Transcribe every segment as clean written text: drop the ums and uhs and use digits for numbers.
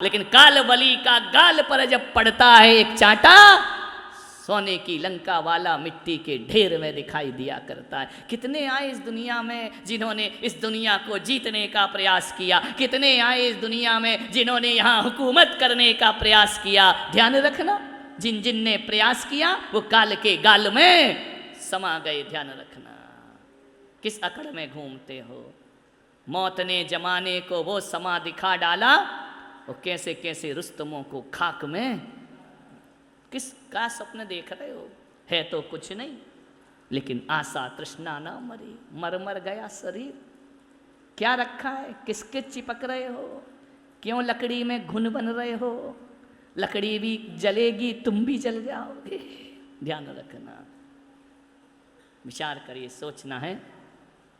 लेकिन काल बली का गाल पर जब पड़ता है एक चांटा, सोने की लंका वाला मिट्टी के ढेर में दिखाई दिया करता है। कितने आए इस दुनिया में जिन्होंने इस दुनिया को जीतने का प्रयास किया, कितने आए इस दुनिया में जिन्होंने यहाँ हुकूमत करने का प्रयास किया। ध्यान रखना, जिन जिन ने प्रयास किया वो काल के गाल में समा गए। ध्यान रखना, किस अकड़ में घूमते हो। मौत ने जमाने को वो समा दिखा डाला, वो कैसे कैसे रुस्तमों को खाक में, किसका स्वप्न देख रहे हो। है तो कुछ नहीं, लेकिन आशा तृष्णा ना मरी, मर मर गया शरीर। क्या रखा है, किसके चिपक रहे हो, क्यों लकड़ी में घुन बन रहे हो। लकड़ी भी जलेगी, तुम भी जल जाओगे। ध्यान रखना, विचार करिए, सोचना है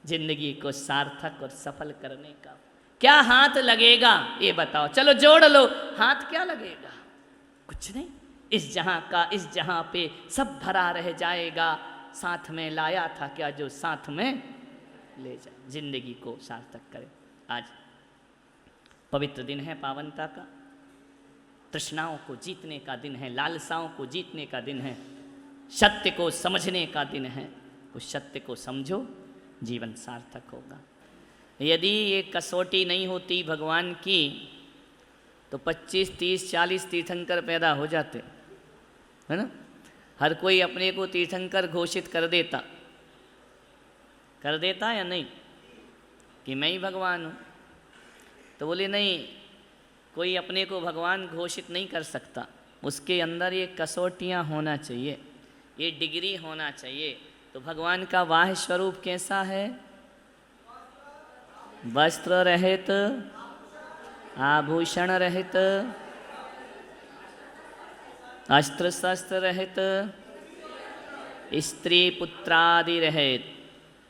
जिंदगी को सार्थक और सफल करने का। क्या हाथ लगेगा ये बताओ, चलो जोड़ लो, हाथ क्या लगेगा, कुछ नहीं। इस जहां का इस जहां पे सब भरा रह जाएगा, साथ में लाया था क्या जो साथ में ले जाए। जिंदगी को सार्थक करे। आज पवित्र दिन है, पावनता का, तृष्णाओं को जीतने का दिन है, लालसाओं को जीतने का दिन है, सत्य को समझने का दिन है। उस सत्य को समझो, जीवन सार्थक होगा। यदि ये कसौटी नहीं होती भगवान की तो 25, 30, 40 तीर्थंकर पैदा हो जाते, है ना। हर कोई अपने को तीर्थंकर घोषित कर देता या नहीं, कि मैं ही भगवान हूँ। तो बोले नहीं, कोई अपने को भगवान घोषित नहीं कर सकता, उसके अंदर ये कसौटियाँ होना चाहिए, ये डिग्री होना चाहिए। तो भगवान का वाह्य स्वरूप कैसा है, वस्त्र रहित, आभूषण रहित, अस्त्र शस्त्र रहित, स्त्री पुत्रादि रहित,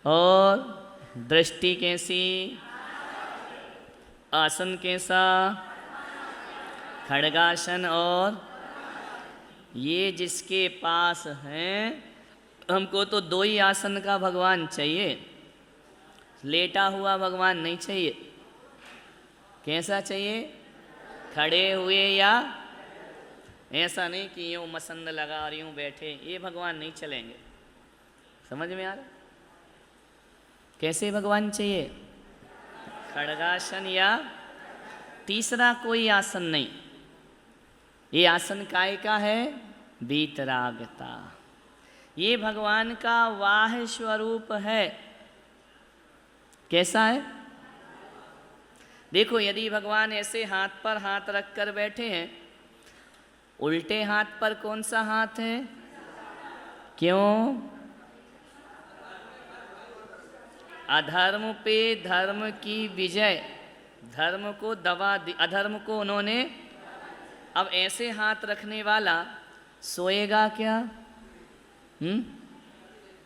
और दृष्टि कैसी, आसन कैसा, खड्गासन। और ये जिसके पास हैं, हमको तो 2 ही आसन का भगवान चाहिए, लेटा हुआ भगवान नहीं चाहिए। कैसा चाहिए, खड़े हुए, या ऐसा नहीं कि यूँ मसंद लगा और यूँ बैठे, ये भगवान नहीं चलेंगे। समझ में आ रहा, कैसे भगवान चाहिए, खड्गासन या तीसरा कोई आसन नहीं। ये आसन काय का है, वीतरागता। ये भगवान का वाह्य स्वरूप है। कैसा है, देखो, यदि भगवान ऐसे हाथ पर हाथ रख कर बैठे हैं, उल्टे हाथ पर कौन सा हाथ है, क्यों, अधर्म पे धर्म की विजय, धर्म को दबा दी, अधर्म को उन्होंने। अब ऐसे हाथ रखने वाला सोएगा क्या,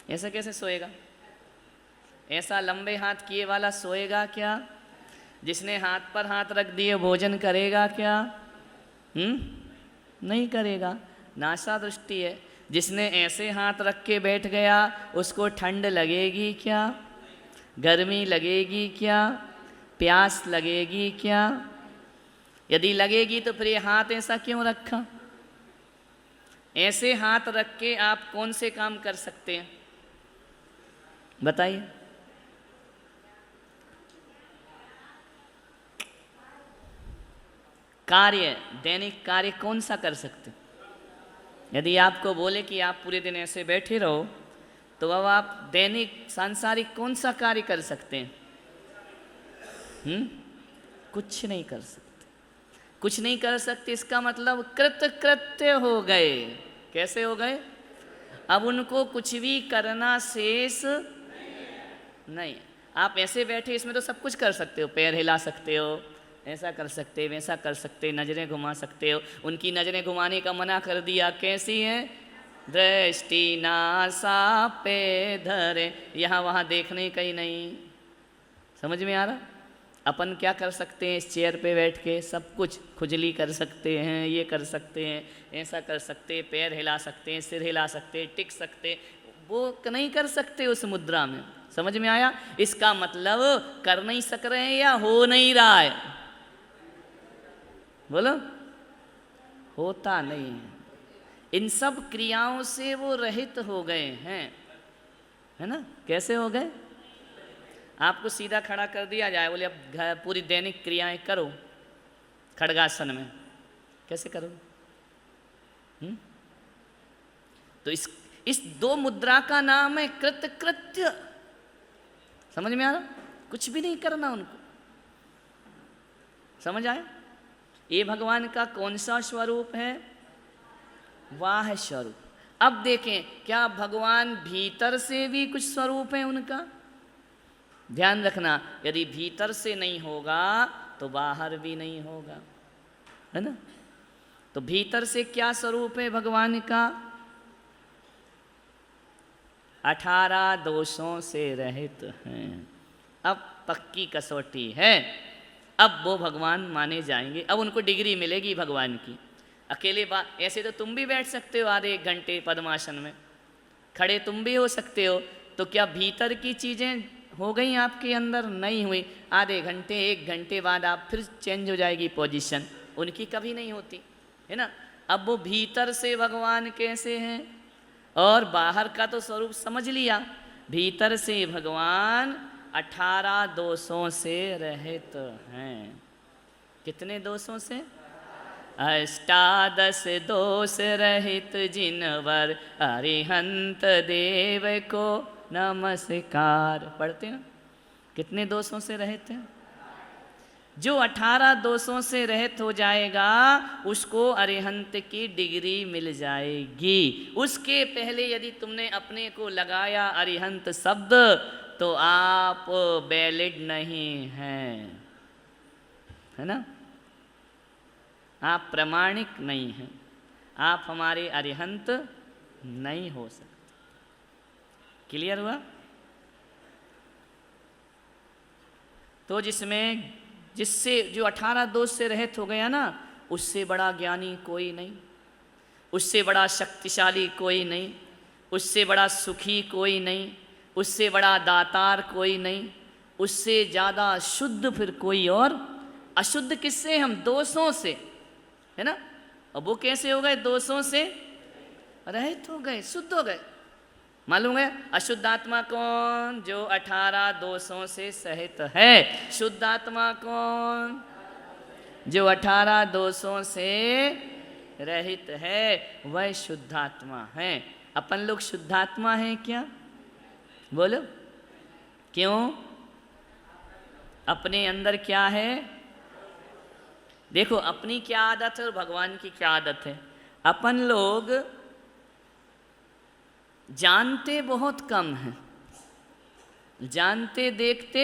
ऐसा कैसे सोएगा, ऐसा लंबे हाथ किए वाला सोएगा क्या। जिसने हाथ पर हाथ रख दिए भोजन करेगा क्या, नहीं करेगा, नासा दृष्टि है। जिसने ऐसे हाथ रख के बैठ गया, उसको ठंड लगेगी क्या, गर्मी लगेगी क्या, प्यास लगेगी क्या। यदि लगेगी तो फिर ये हाथ ऐसा क्यों रखा। ऐसे हाथ रख के आप कौन से काम कर सकते हैं, बताइए। कार्य, दैनिक कार्य कौन सा कर सकते। यदि आपको बोले कि आप पूरे दिन ऐसे बैठे रहो, तो अब आप दैनिक सांसारिक कौन सा कार्य कर सकते हैं, कुछ नहीं कर सकते। कुछ नहीं कर सकते, इसका मतलब कृतकृत्य हो गए। कैसे हो गए, अब उनको कुछ भी करना शेष नहीं। आप ऐसे बैठे, इसमें तो सब कुछ कर सकते हो, पैर हिला सकते हो, ऐसा कर सकते, वैसा कर सकते, नज़रें घुमा सकते हो। उनकी नज़रें घुमाने का मना कर दिया, कैसी है, दृष्टि नासा पे धरे, यहाँ वहाँ देखने का ही नहीं। समझ में आ रहा। अपन क्या कर सकते हैं, इस चेयर पे बैठ के सब कुछ, खुजली कर सकते हैं, ये कर सकते हैं, ऐसा कर सकते, पैर हिला सकते हैं, सिर हिला सकते, टिक सकते, वो नहीं कर सकते उस मुद्रा में। समझ में आया। इसका मतलब कर नहीं सक रहे हैं या हो नहीं रहा है, बोलो, होता नहीं है। इन सब क्रियाओं से वो रहित हो गए हैं, है ना। कैसे हो गए? आपको सीधा खड़ा कर दिया जाए, बोले अब पूरी दैनिक क्रियाएं करो खड़गासन में, कैसे करो? तो इस दो मुद्रा का नाम है कृतकृत्य। समझ में आ रहा? कुछ भी नहीं करना उनको, समझ आया? ये भगवान का कौन सा स्वरूप है? वाह स्वरूप। अब देखें, क्या भगवान भीतर से भी कुछ स्वरूप है उनका? ध्यान रखना, यदि भीतर से नहीं होगा तो बाहर भी नहीं होगा, है ना। तो भीतर से क्या स्वरूप है भगवान का? 18 दोषों से रहित हैं। अब पक्की कसौटी है, अब वो भगवान माने जाएंगे, अब उनको डिग्री मिलेगी भगवान की। अकेले ऐसे तो तुम भी बैठ सकते हो आधे 1 घंटे पद्मासन में, खड़े तुम भी हो सकते हो, तो क्या भीतर की चीज़ें हो गई आपके अंदर? नहीं हुई। आधे घंटे 1 घंटे बाद आप फिर चेंज हो जाएगी पोजीशन, उनकी कभी नहीं होती, है ना। अब वो भीतर से भगवान कैसे हैं? और बाहर का तो स्वरूप समझ लिया, भीतर से भगवान 18 दोषों से रहित हैं। कितने दोषों से? 18 दोष रहित जिनवर अरिहंत देव को नमस्कार। पढ़ते हैं, कितने दोषों से रहित हैं? जो 18 दोषों से रहित हो जाएगा उसको अरिहंत की डिग्री मिल जाएगी। उसके पहले यदि तुमने अपने को लगाया अरिहंत शब्द तो आप वैलिड नहीं हैं, है ना। आप प्रमाणिक नहीं हैं, आप हमारे अरिहंत नहीं हो सकते। क्लियर हुआ? तो जिससे जो 18 दोष से रहित हो गया ना, उससे बड़ा ज्ञानी कोई नहीं, उससे बड़ा शक्तिशाली कोई नहीं, उससे बड़ा सुखी कोई नहीं, उससे बड़ा दातार कोई नहीं, उससे ज़्यादा शुद्ध फिर कोई और। अशुद्ध किससे? हम दोषों से, है ना। अब वो कैसे हो गए? दोषों से रहित हो गए, शुद्ध हो गए। मालूम है अशुद्ध आत्मा कौन? जो 18 दोषों से सहित है। शुद्ध आत्मा कौन? जो 18 दोषों से रहित है, वह शुद्ध आत्मा है। अपन लोग शुद्ध आत्मा हैं क्या? बोलो, क्यों? अपने अंदर क्या है? देखो, अपनी क्या आदत है और भगवान की क्या आदत है। अपन लोग जानते बहुत कम हैं, जानते देखते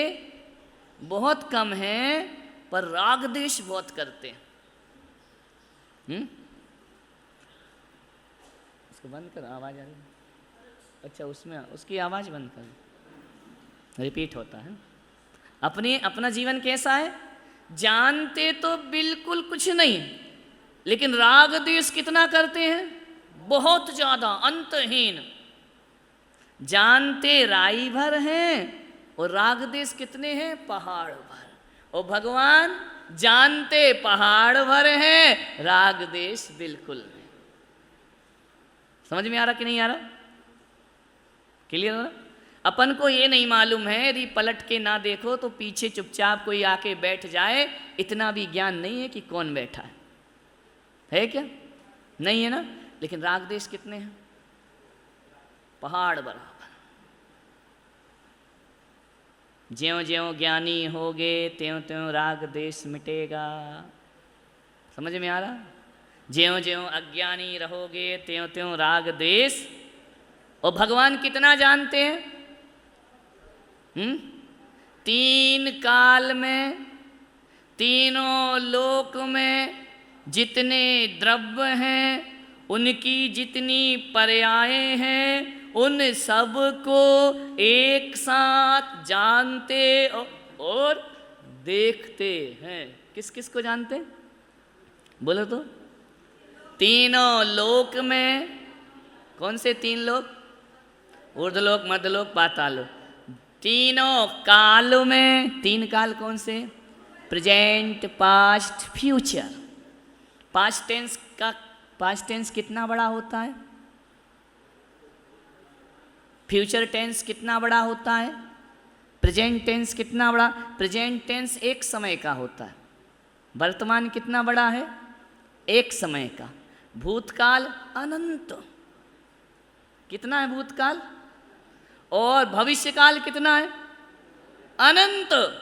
बहुत कम हैं, पर राग द्वेष बहुत करते हैं। इसको बंद कर, आवाज आ रही है। अच्छा, उसमें उसकी आवाज बंद कर, रिपीट होता है। अपना जीवन कैसा है? जानते तो बिल्कुल कुछ नहीं, लेकिन राग द्वेष कितना करते हैं? बहुत ज्यादा, अंतहीन। जानते राई भर हैं और राग द्वेष कितने हैं? पहाड़ भर। और भगवान जानते पहाड़ भर हैं, राग द्वेष बिल्कुल नहीं। समझ में आ रहा कि नहीं आ रहा? क्लियर हो रहा? अपन को ये नहीं मालूम है, यदि पलट के ना देखो तो पीछे चुपचाप कोई आके बैठ जाए, इतना भी ज्ञान नहीं है कि कौन बैठा है क्या? नहीं है ना। लेकिन राग द्वेष कितने हैं? पहाड़ बराबर। ज्यों ज्यों ज्ञानी होगे त्यों त्यों राग द्वेष मिटेगा। समझ में आ रहा? ज्यों ज्यों अज्ञानी रहोगे त्यों त्यों राग द्वेष। और भगवान कितना जानते हैं? 3 काल में, तीनों लोक में जितने द्रव्य हैं, उनकी जितनी पर्यायें हैं, उन सब को एक साथ जानते और देखते हैं। किस किस को जानते हैं? बोलो तो। तीनों लोक में। कौन से 3 लोक? ऊर्ध्वलोक, मध्यलोक, पातालोक। तीनों काल में। 3 काल कौन से? Present, past, future. Past tense कितना बड़ा होता है? फ्यूचर टेंस कितना बड़ा होता है? प्रेजेंट टेंस कितना बड़ा? प्रेजेंट टेंस एक समय का होता है। वर्तमान कितना बड़ा है? एक समय का। भूतकाल अनंत। कितना है भूतकाल? और भविष्यकाल कितना है? अनंत।